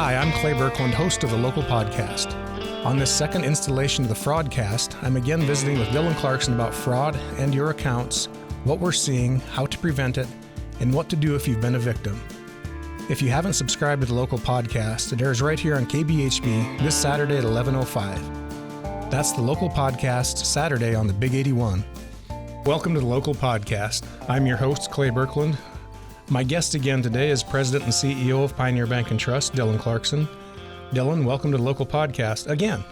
Hi, I'm Clay Birkland, host of the Local Podcast. On this second installation of the Fraudcast, I'm again visiting with Dylan Clarkson about fraud and your accounts, what we're seeing, how to prevent it, and what to do if you've been a victim. If you haven't subscribed to the Local Podcast, it airs right here on KBHB this Saturday at 11:05. That's the Local Podcast, Saturday on the Big 81. Welcome to the Local Podcast. I'm your host, Clay Birkland. My guest again today is President and CEO of Pioneer Bank and Trust, Dylan Clarkson. Dylan, welcome to the Local Podcast again.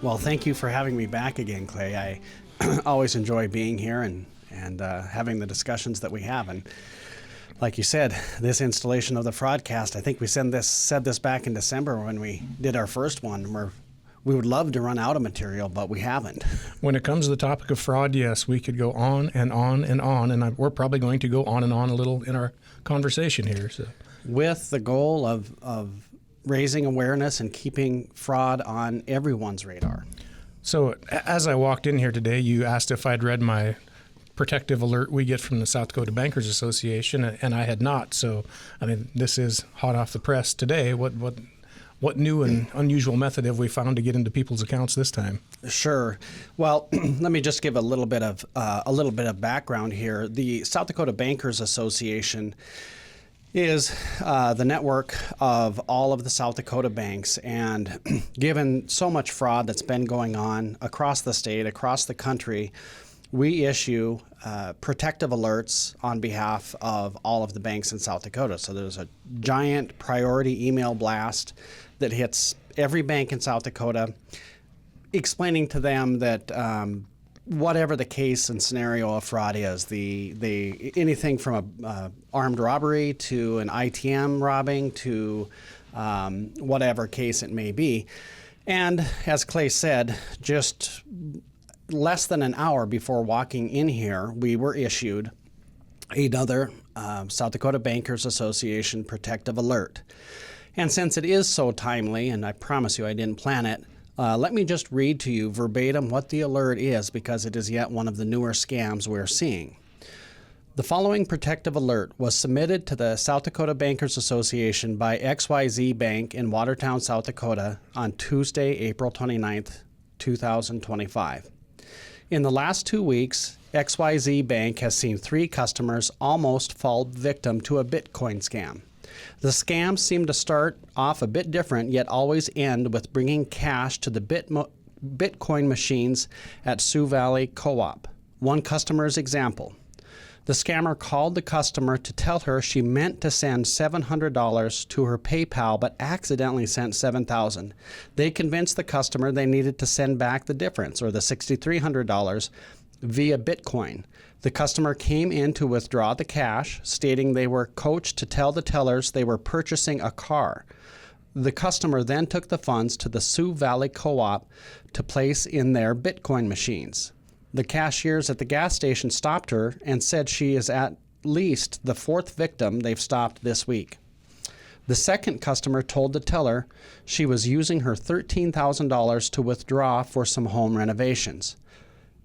Well, thank you for having me back again, Clay. I always enjoy being here and having the discussions that we have. And like you said, this installation of the Fraudcast, I think we said this back in December when we did our first one. We would love to run out of material, but we haven't. When it comes to the topic of fraud, yes, we could go on and on and on, and we're probably going to go on and on a little in our conversation here. So, with the goal of raising awareness and keeping fraud on everyone's radar. So as I walked in here today, you asked if I'd read my protective alert we get from the South Dakota Bankers Association, and I had not. So, I mean, this is hot off the press today. What new and unusual method have we found to get into people's accounts this time? Sure. Well, let me just give a little bit of background here. The South Dakota Bankers Association is the network of all of the South Dakota banks, and given so much fraud that's been going on across the state, across the country, we issue protective alerts on behalf of all of the banks in South Dakota. So there's a giant priority email blast that hits every bank in South Dakota, explaining to them that whatever the case and scenario of fraud is, anything from a armed robbery to an ITM robbing to whatever case it may be. And as Clay said, just less than an hour before walking in here, we were issued another South Dakota Bankers Association protective alert. And since it is so timely, and I promise you I didn't plan it, let me just read to you verbatim what the alert is, because it is yet one of the newer scams we're seeing. The following protective alert was submitted to the South Dakota Bankers Association by XYZ Bank in Watertown, South Dakota on Tuesday, April 29th, 2025. In the last 2 weeks, XYZ Bank has seen 3 customers almost fall victim to a Bitcoin scam. The scams seem to start off a bit different, yet always end with bringing cash to the Bitcoin machines at Sioux Valley Co-op. One customer's example. The scammer called the customer to tell her she meant to send $700 to her PayPal, but accidentally sent $7,000. They convinced the customer they needed to send back the difference, or the $6,300, via Bitcoin. The customer came in to withdraw the cash, stating they were coached to tell the tellers they were purchasing a car. The customer then took the funds to the Sioux Valley Co-op to place in their Bitcoin machines. The cashiers at the gas station stopped her and said she is at least the 4th victim they've stopped this week. The second customer told the teller she was using her $13,000 to withdraw for some home renovations.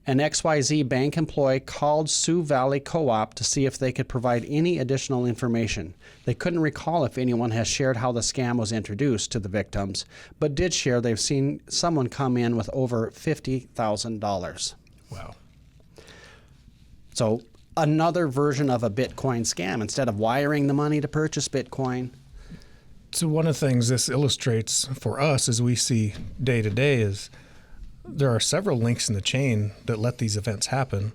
An XYZ Bank employee called Sioux Valley Co-op to see if they could provide any additional information. They couldn't recall if anyone has shared how the scam was introduced to the victims, but did share they've seen someone come in with over $50,000. Wow. So another version of a Bitcoin scam. Instead of wiring the money to purchase Bitcoin. So one of the things this illustrates for us as we see day to day is there are several links in the chain that let these events happen.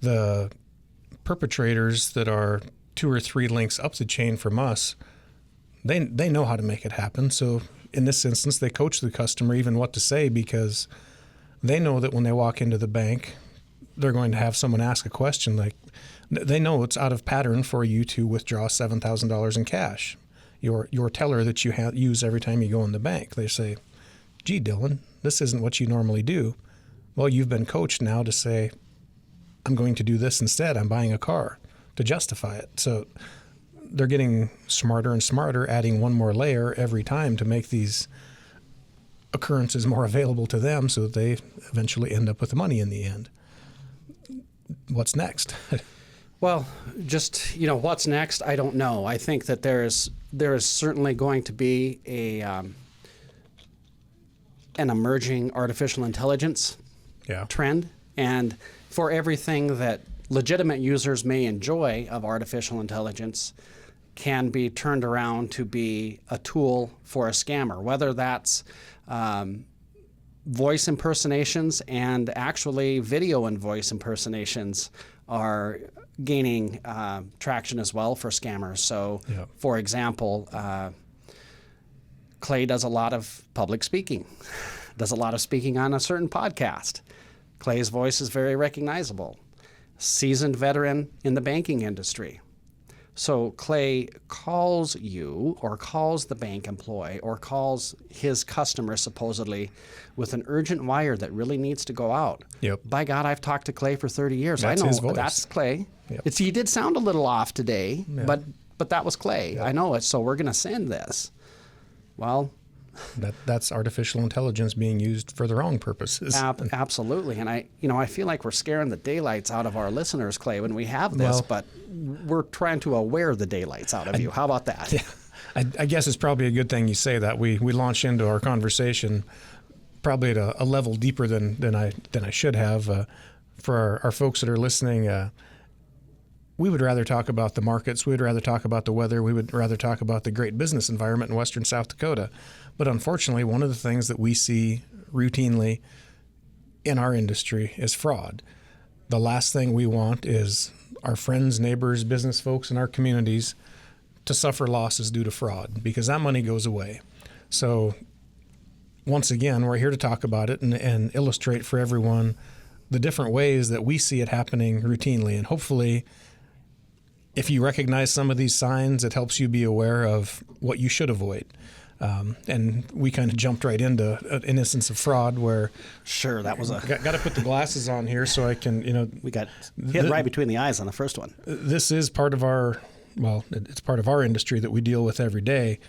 The perpetrators that are 2 or 3 links up the chain from us, they know how to make it happen. So in this instance, they coach the customer even what to say, because they know that when they walk into the bank, they're going to have someone ask a question like, they know it's out of pattern for you to withdraw $7,000 in cash. Your teller that you use every time you go in the bank, they say, gee, Dylan, this isn't what you normally do. Well, you've been coached now to say, I'm going to do this instead. I'm buying a car, to justify it. So they're getting smarter and smarter, adding one more layer every time to make these occurrences more available to them so that they eventually end up with the money in the end. What's next? Well, just, what's next? I don't know. I think that there is certainly going to be an emerging artificial intelligence trend, and for everything that legitimate users may enjoy of artificial intelligence can be turned around to be a tool for a scammer, whether that's voice impersonations, and actually video and voice impersonations are gaining traction as well for scammers. So, for example, Clay does a lot of public speaking, does a lot of speaking on a certain podcast. Clay's voice is very recognizable. Seasoned veteran in the banking industry. So Clay calls you, or calls the bank employee, or calls his customer supposedly with an urgent wire that really needs to go out. Yep. By God, I've talked to Clay for 30 years. That's I know his voice. That's Clay. Yep. He did sound a little off today, but that was Clay. Yep. I know it. So we're going to send this. Well, that's artificial intelligence being used for the wrong purposes. Absolutely. And I feel like we're scaring the daylights out of our listeners, Clay, when we have this, but we're trying to aware the daylights out of you. How about that? Yeah, I guess it's probably a good thing you say that. We launch into our conversation probably at a level deeper than I should have. For our folks that are listening, we would rather talk about the markets. We would rather talk about the weather. We would rather talk about the great business environment in western South Dakota. But unfortunately, one of the things that we see routinely in our industry is fraud. The last thing we want is our friends, neighbors, business folks in our communities to suffer losses due to fraud, because that money goes away. So once again, we're here to talk about it and illustrate for everyone the different ways that we see it happening routinely. And hopefully, if you recognize some of these signs, it helps you be aware of what you should avoid. And we kind of jumped right into an instance of fraud where... Sure, that was Got to put the glasses on here so I can, We got hit right between the eyes on the first one. This is part of our... Well, it's part of our industry that we deal with every day.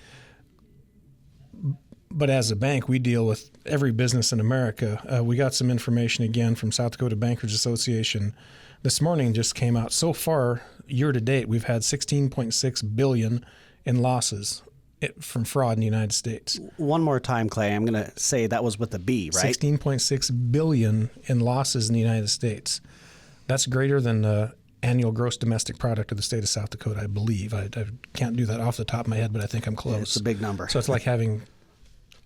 But as a bank, we deal with every business in America. We got some information again from South Dakota Bankers Association this morning. Just came out. So far, year to date, we've had $16.6 billion in losses from fraud in the United States. One more time, Clay. I'm going to say that was with a B, right? $16.6 billion in losses in the United States. That's greater than the annual gross domestic product of the state of South Dakota, I believe. I can't do that off the top of my head, but I think I'm close. Yeah, it's a big number. So it's like having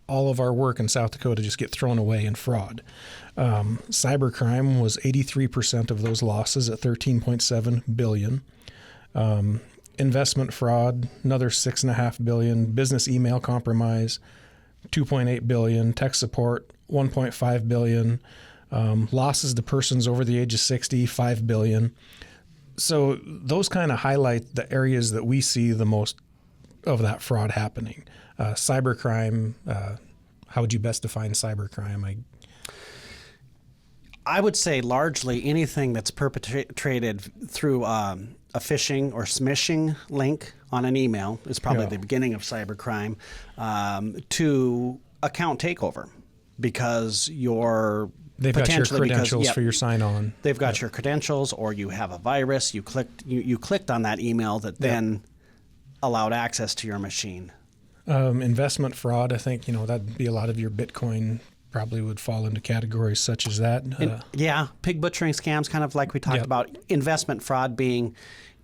all of our work in South Dakota just get thrown away in fraud. Cybercrime was 83% of those losses at $13.7 billion. Investment fraud, another $6.5 billion. Business email compromise, $2.8 billion. Tech support, $1.5 billion. Losses to persons over the age of 60, $5 billion. So those kind of highlight the areas that we see the most of that fraud happening. Cybercrime, how would you best define cybercrime? I would say largely anything that's perpetrated through a phishing or smishing link on an email is probably the beginning of cybercrime, to account takeover, because they've got your credentials for your sign-on. They've got your credentials, or you have a virus. You clicked on that email that then allowed access to your machine. Investment fraud, I think, that'd be a lot of your Bitcoin probably would fall into categories such as that. Pig butchering scams, kind of like we talked about. Investment fraud being,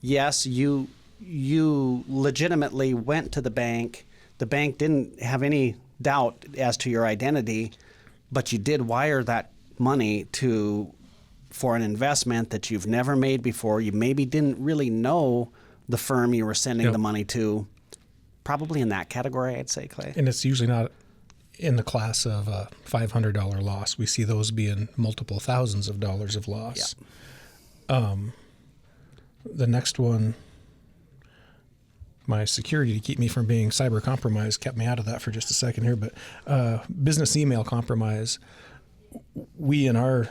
yes, you legitimately went to the bank. The bank didn't have any doubt as to your identity, but you did wire that money for an investment that you've never made before. You maybe didn't really know the firm you were sending the money to. Probably in that category, I'd say, Clay. And it's usually not in the class of a $500 loss. We see those being multiple thousands of dollars of loss. Yeah. The next one, my security to keep me from being cyber compromised kept me out of that for just a second here, but business email compromise. We in our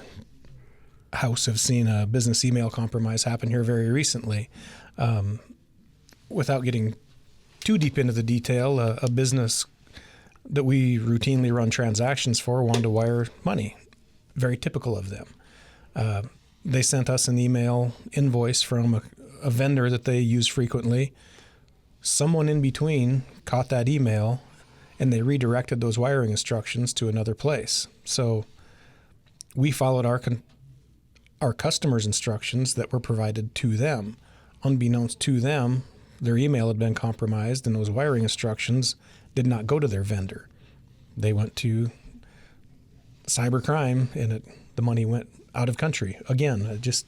house have seen a business email compromise happen here very recently. Without getting too deep into the detail, a business that we routinely run transactions for wanted to wire money. Very typical of them. They sent us an email invoice from a vendor that they use frequently. Someone in between caught that email and they redirected those wiring instructions to another place. So we followed our customers' instructions that were provided to them. Unbeknownst to them, their email had been compromised and those wiring instructions did not go to their vendor. They went to cybercrime and the money went out of country. Again, just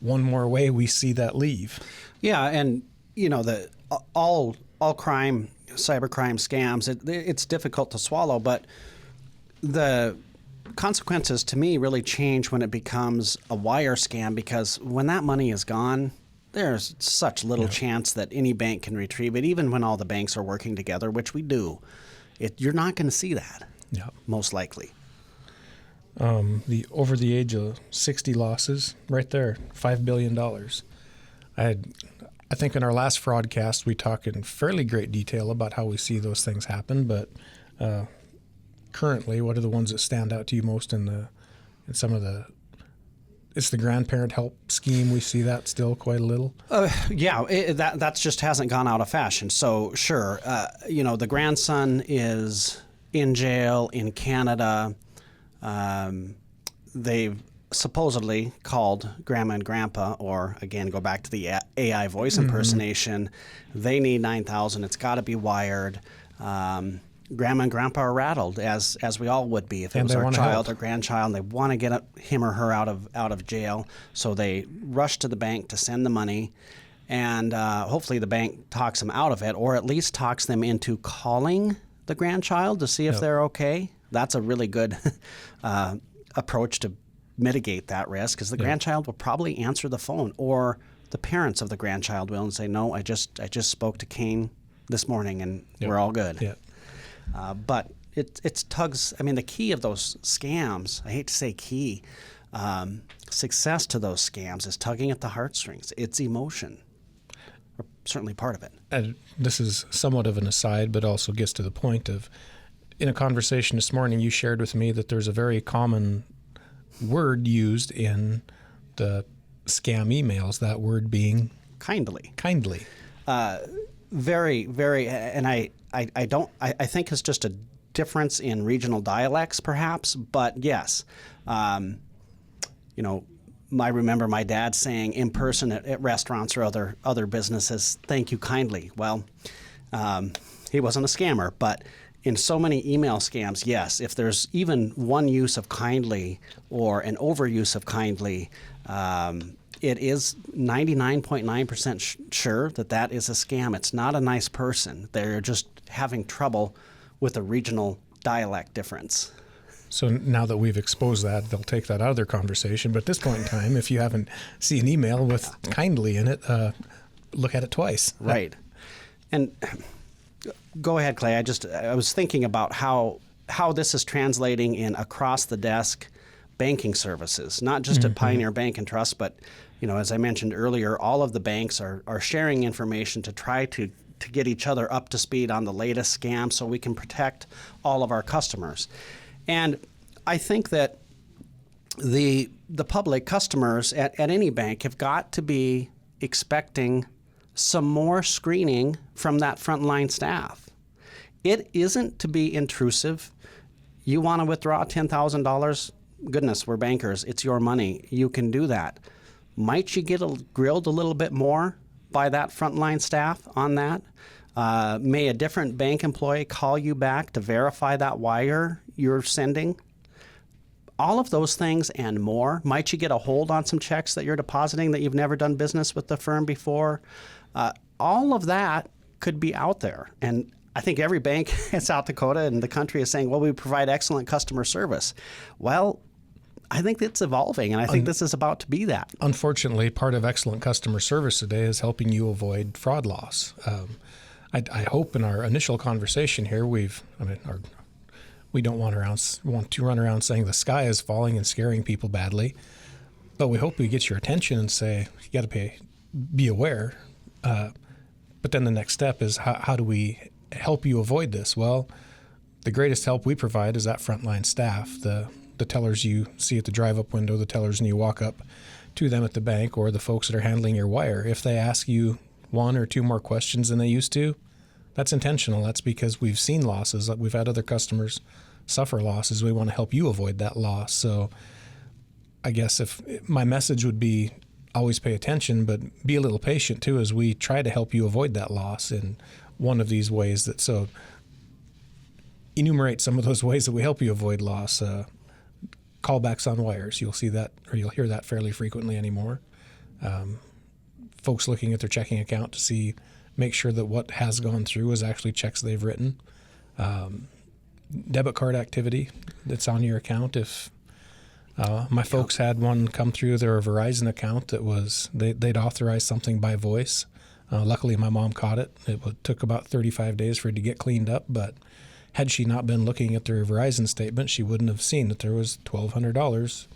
one more way we see that leave. Yeah, and all crime, cybercrime scams, it's difficult to swallow, but the consequences to me really change when it becomes a wire scam, because when that money is gone, there's such little chance that any bank can retrieve it, even when all the banks are working together, which we do. You're not going to see that, most likely. The over the age of 60 losses, right there, $5 billion. I think in our last fraudcast, we talked in fairly great detail about how we see those things happen, but currently, what are the ones that stand out to you most in some of the... It's the grandparent help scheme. We see that still quite a little. That just hasn't gone out of fashion. So sure, the grandson is in jail in Canada. They've supposedly called grandma and grandpa, or again, go back to the AI voice impersonation. They need $9,000. It's got to be wired. Grandma and grandpa are rattled, as we all would be if it was our child or grandchild. And they want to get him or her out of jail, so they rush to the bank to send the money, and hopefully the bank talks them out of it, or at least talks them into calling the grandchild to see if they're okay. That's a really good approach to mitigate that risk, because the grandchild will probably answer the phone, or the parents of the grandchild will, and say, "No, I just spoke to Kane this morning, and we're all good." Yeah. But it's tugs. I mean, the key of those scams, I hate to say key, success to those scams is tugging at the heartstrings. It's emotion, or certainly part of it. And this is somewhat of an aside, but also gets to the point of, in a conversation this morning, you shared with me that there's a very common word used in the scam emails, that word being kindly. Very, very, and I think it's just a difference in regional dialects, perhaps. But yes, I remember my dad saying in person at restaurants or other businesses, "Thank you kindly." Well, he wasn't a scammer, but in so many email scams, yes, if there's even one use of kindly or an overuse of kindly, it is 99.9% sure that is a scam. It's not a nice person. They're just having trouble with a regional dialect difference. So now that we've exposed that, they'll take that out of their conversation. But at this point in time, if you haven't seen an email with kindly in it, look at it twice. Right. And go ahead, Clay. I was thinking about how this is translating in across the desk banking services, not just at Pioneer Bank and Trust, but as I mentioned earlier, all of the banks are sharing information to try to get each other up to speed on the latest scam, so we can protect all of our customers. And I think that the public customers at any bank have got to be expecting some more screening from that frontline staff. It isn't to be intrusive. You want to withdraw $10,000? Goodness, we're bankers. It's your money. You can do that. Might you get grilled a little bit more by that frontline staff on that? May a different bank employee call you back to verify that wire you're sending? All of those things and more. Might you get a hold on some checks that you're depositing that you've never done business with the firm before? All of that could be out there. And I think every bank in South Dakota and the country is saying, well, we provide excellent customer service. Well, I think it's evolving, and I think this is about to be that. Unfortunately, part of excellent customer service today is helping you avoid fraud loss. I hope in our initial conversation here, we don't want to run around saying the sky is falling and scaring people badly, but we hope we get your attention and say, you got to be aware. But then the next step is how do we help you avoid this? Well, the greatest help we provide is that frontline staff, the tellers you see at the drive-up window, the tellers when you walk up to them at the bank or the folks that are handling your wire. If they ask you one or two more questions than they used to, that's intentional. That's because we've seen losses. We've had other customers suffer losses. We want to help you avoid that loss. So I guess if my message would be always pay attention, but be a little patient too, as we try to help you avoid that loss in one of these ways. That so enumerate some of those ways that we help you avoid loss. Callbacks on wires. You'll see that, or you'll hear that fairly frequently anymore. Folks looking at their checking account to make sure that what has gone through is actually checks they've written. Debit card activity that's on your account. If my folks had one come through their Verizon account that was they'd authorized something by voice. Luckily, my mom caught it. It took about 35 days for it to get cleaned up, but had she not been looking at their Verizon statement, she wouldn't have seen that there was $1,200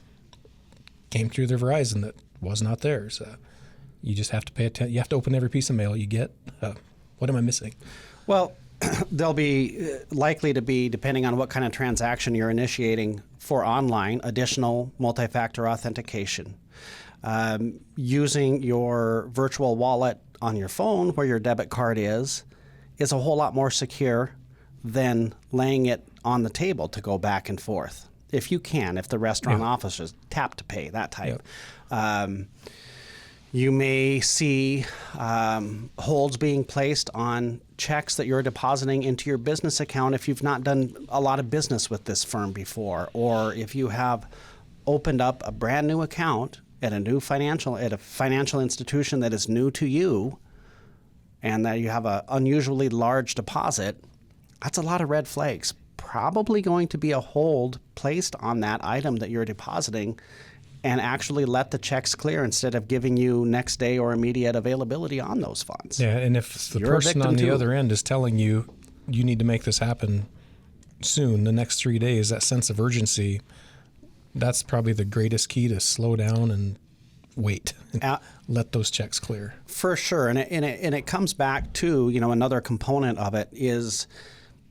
came through their Verizon that was not theirs. You just have to pay attention. You have to open every piece of mail you get. What am I missing? Well, there'll be likely to be, depending on what kind of transaction you're initiating for online, additional multi-factor authentication. Using your virtual wallet on your phone where your debit card is a whole lot more secure than laying it on the table to go back and forth. If you can, if the restaurant officers tap to pay, that type. Yep. You may see holds being placed on checks that you're depositing into your business account if you've not done a lot of business with this firm before, or if you have opened up a brand new account at a financial institution that is new to you, and that you have an unusually large deposit. That's a lot of red flags. Probably going to be a hold placed on that item that you're depositing, and actually let the checks clear instead of giving you next day or immediate availability on those funds. Yeah, and if the person on the other end is telling you, you need to make this happen soon, the next 3 days, that sense of urgency, that's probably the greatest key to slow down and wait. Let those checks clear. For sure, and it comes back to, another component of it is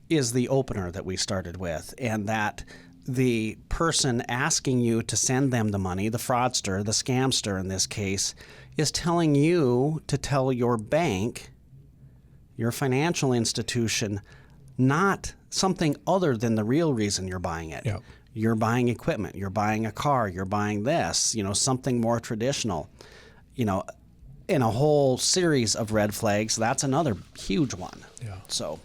the opener that we started with, and that the person asking you to send them the money, the fraudster, the scamster in this case, is telling you to tell your bank, your financial institution, not something other than the real reason you're buying it. Yep. You're buying equipment, you're buying a car, you're buying this, something more traditional. In a whole series of red flags, that's another huge one. Yeah. So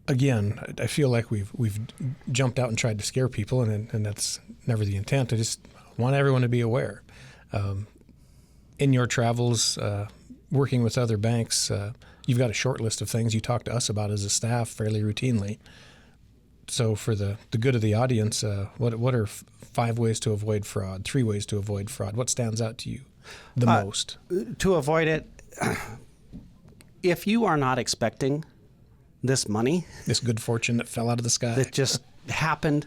again, I feel like we've jumped out and tried to scare people, and that's never the intent. I just want everyone to be aware. In your travels, working with other banks, you've got a short list of things you talk to us about as a staff fairly routinely. So for the good of the audience, what are 5 ways to avoid fraud, 3 ways to avoid fraud? What stands out to you the most? To avoid it, if you are not expecting this money, this good fortune that fell out of the sky, that just happened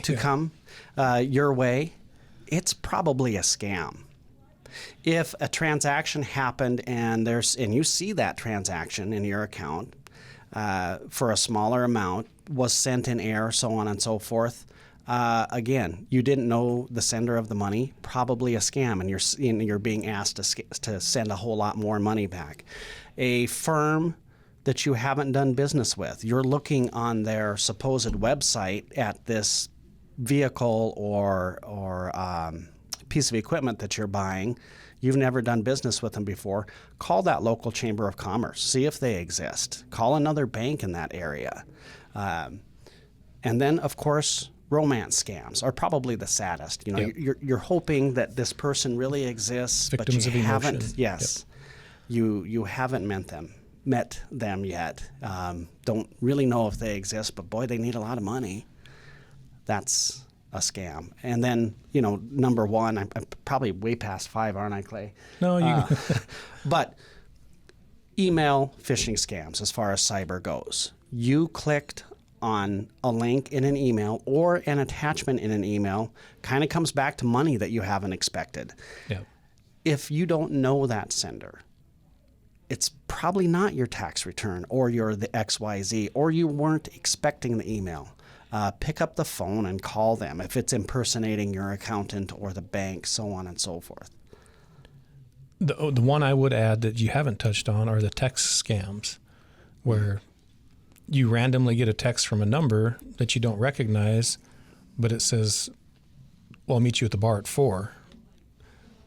to come your way, it's probably a scam. If a transaction happened and you see that transaction in your account for a smaller amount, was sent in error, so on and so forth, again, you didn't know the sender of the money, probably a scam, and you're being asked to send a whole lot more money back. A firm that you haven't done business with, you're looking on their supposed website at this vehicle or piece of equipment that you're buying. You've never done business with them before. Call that local chamber of commerce. See if they exist. Call another bank in that area. And then, of course, romance scams are probably the saddest. Yep. You're hoping that this person really exists, Victims but you of haven't. emotion. Yes, yep. You haven't met them yet. Don't really know if they exist, but boy, they need a lot of money. That's a scam. And then, number 1, I'm probably way past 5, aren't I, Clay? No, you. But email phishing scams, as far as cyber goes. You clicked on a link in an email or an attachment in an email, kind of comes back to money that you haven't expected. Yeah. If you don't know that sender, it's probably not your tax return or you're the XYZ, or you weren't expecting the email. pick up the phone and call them if it's impersonating your accountant or the bank, so on and so forth. The one I would add that you haven't touched on are the text scams, where you randomly get a text from a number that you don't recognize, but it says, well, I'll meet you at the bar at 4.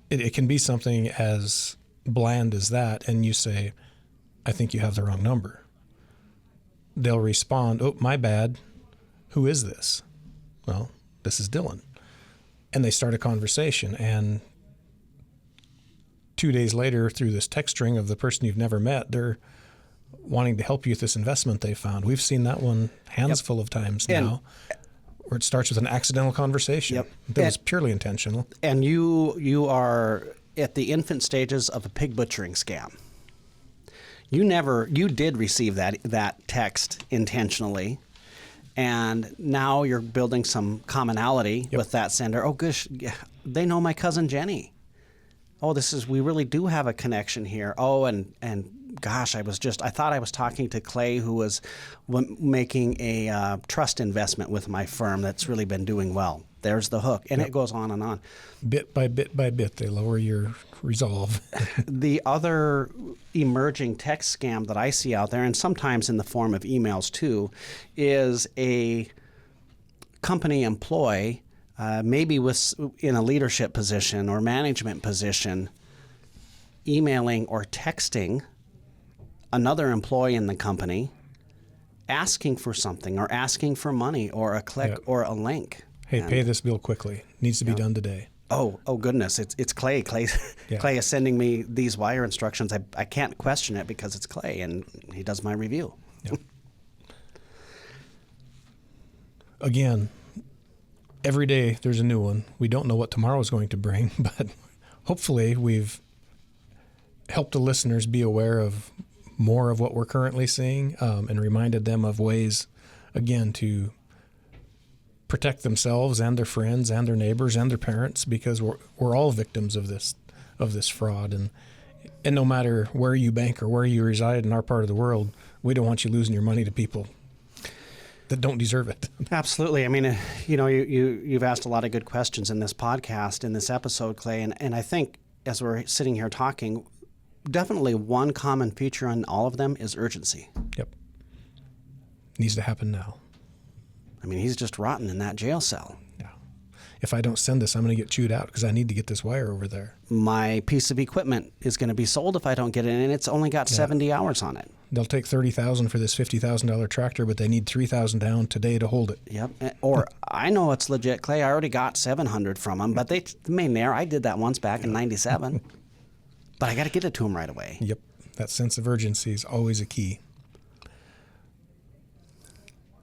It can be something as bland as that, and you say, I think you have the wrong number. They'll respond, oh, my bad. Who is this? Well, this is Dylan. And they start a conversation, and 2 days later, through this text string of the person you've never met, they're wanting to help you with this investment they found. We've seen that one handful of times now, where it starts with an accidental conversation that was purely intentional. And you are at the infant stages of a pig butchering scam. You did receive that text intentionally, and now you're building some commonality with that sender. Oh, gosh, they know my cousin Jenny. Oh, we really do have a connection here. Oh, and gosh, I thought I was talking to Clay, who was making a trust investment with my firm that's really been doing well. There's the hook. And it goes on and on. Bit by bit by bit, they lower your resolve. The other emerging text scam that I see out there, and sometimes in the form of emails too, is a company employee, maybe in a leadership position or management position, emailing or texting another employee in the company, asking for something or asking for money or a click or a link. Hey, pay this bill quickly. Needs to be done today. Oh goodness! It's Clay. Clay is sending me these wire instructions. I can't question it because it's Clay, and he does my review. Yep. Again, every day there's a new one. We don't know what tomorrow is going to bring, but hopefully we've helped the listeners be aware of more of what we're currently seeing, and reminded them of ways, again, to protect themselves and their friends and their neighbors and their parents, because we're all victims of this fraud. And no matter where you bank or where you reside in our part of the world, we don't want you losing your money to people that don't deserve it. Absolutely. I mean, you've asked a lot of good questions in this podcast, in this episode, Clay, and I think as we're sitting here talking, definitely one common feature on all of them is urgency. Yep. Needs to happen now. I mean, he's just rotten in that jail cell. Yeah. If I don't send this, I'm going to get chewed out because I need to get this wire over there. My piece of equipment is going to be sold if I don't get it, and it's only got 70 hours on it. They'll take $30,000 for this $50,000 tractor, but they need $3,000 down today to hold it. Yep. Or I know it's legit, Clay. I already got $700 from them, but they made there. I did that once back in '97, but I got to get it to them right away. Yep. That sense of urgency is always a key.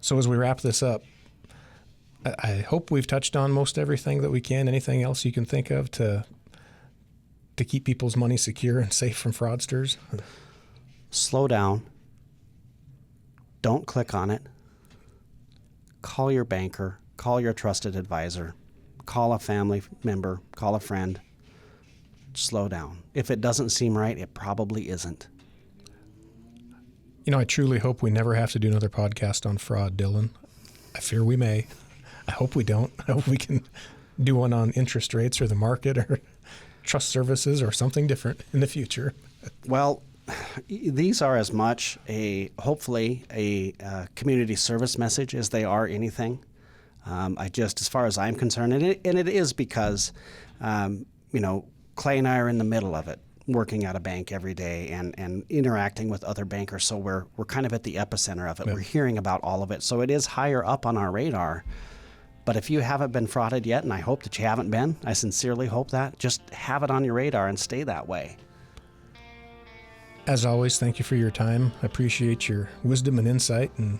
So as we wrap this up, I hope we've touched on most everything that we can. Anything else you can think of to keep people's money secure and safe from fraudsters? Slow down. Don't click on it. Call your banker. Call your trusted advisor. Call a family member. Call a friend. Slow down. If it doesn't seem right, it probably isn't. I truly hope we never have to do another podcast on fraud, Dylan. I fear we may. I hope we don't. I hope we can do one on interest rates or the market or trust services or something different in the future. Well, these are as much hopefully a community service message as they are anything. As far as I'm concerned, and it is because, Clay and I are in the middle of it, working at a bank every day and interacting with other bankers. So we're kind of at the epicenter of it. Yeah. We're hearing about all of it. So it is higher up on our radar. But if you haven't been frauded yet, and I hope that you haven't been, I sincerely hope that, just have it on your radar and stay that way. As always, thank you for your time. I appreciate your wisdom and insight and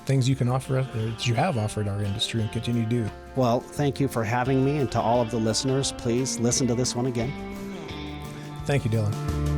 things you can offer us, that you have offered our industry and continue to do. Well, thank you for having me, and to all of the listeners, please listen to this one again. Thank you, Dylan.